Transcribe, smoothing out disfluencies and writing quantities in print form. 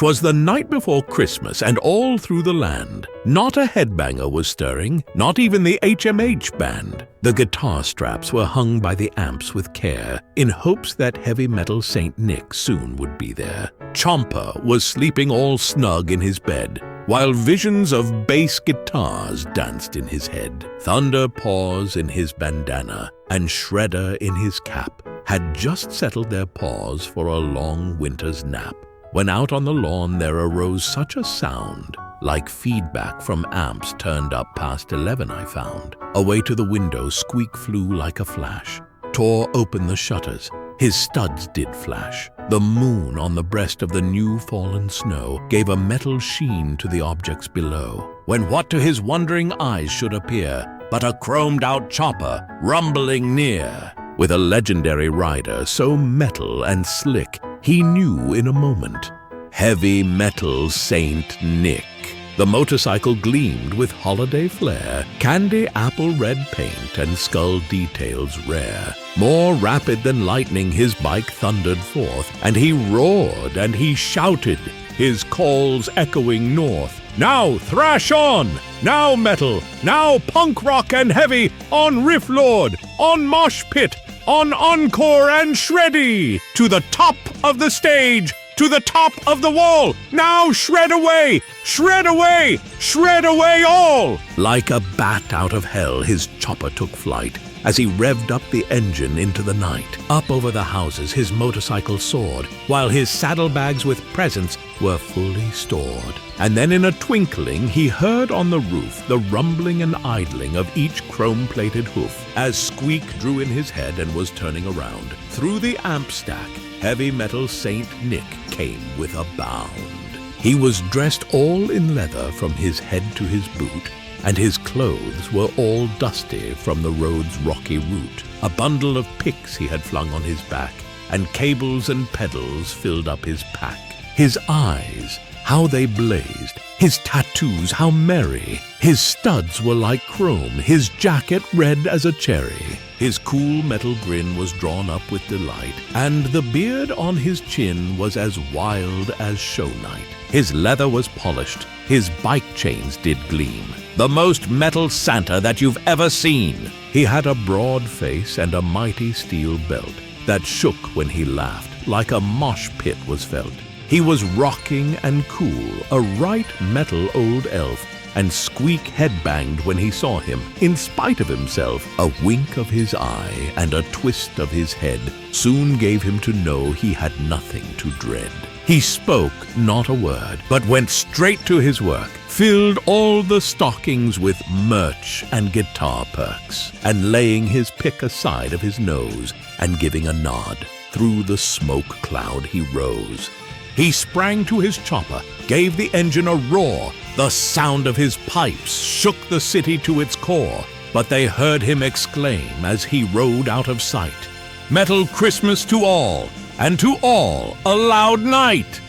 'Twas the night before Christmas, and all through the land, not a headbanger was stirring, not even the HMH band. The guitar straps were hung by the amps with care, in hopes that Heavy Metal Saint Nick soon would be there. Chomper was sleeping all snug in his bed, while visions of bass guitars danced in his head. Thunder Paws in his bandana and Shredder in his cap had just settled their paws for a long winter's nap, when out on the lawn there arose such a sound, like feedback from amps turned up past 11 I found. Away to the window Squeak flew like a flash, tore open the shutters, his studs did flash. The moon on the breast of the new fallen snow gave a metal sheen to the objects below, when what to his wondering eyes should appear but a chromed-out chopper rumbling near. With a legendary rider so metal and slick, he knew in a moment, Heavy Metal Saint Nick. The motorcycle gleamed with holiday flair, candy apple red paint and skull details rare. More rapid than lightning his bike thundered forth, and he roared and he shouted, his calls echoing north. Now thrash on! Now metal! Now punk rock and heavy! On riff lord! On mosh pit! On encore and shreddy! To the top of the stage! To the top of the wall! Now shred away! Shred away! Shred away all! Like a bat out of hell his chopper took flight, as he revved up the engine into the night. Up over the houses his motorcycle soared, while his saddlebags with presents were fully stored. And then in a twinkling he heard on the roof the rumbling and idling of each chrome-plated hoof, as Squeak drew in his head and was turning around. Through the amp stack, Heavy Metal Saint Nick came with a bound. He was dressed all in leather from his head to his boot, and his clothes were all dusty from the road's rocky route. A bundle of picks he had flung on his back, and cables and pedals filled up his pack. His eyes, how they blazed, his tattoos, how merry. His studs were like chrome, his jacket red as a cherry. His cool metal grin was drawn up with delight, and the beard on his chin was as wild as show night. His leather was polished, his bike chains did gleam, the most metal Santa that you've ever seen. He had a broad face and a mighty steel belt that shook when he laughed, like a mosh pit was felt. He was rocking and cool, a right metal old elf, and Squeak headbanged when he saw him, in spite of himself. A wink of his eye and a twist of his head soon gave him to know he had nothing to dread. He spoke not a word, but went straight to his work, filled all the stockings with merch and guitar perks, and laying his pick aside of his nose and giving a nod, through the smoke cloud he rose. He sprang to his chopper, gave the engine a roar. The sound of his pipes shook the city to its core, but they heard him exclaim as he rode out of sight, "Metal Christmas to all, and to all a loud night!"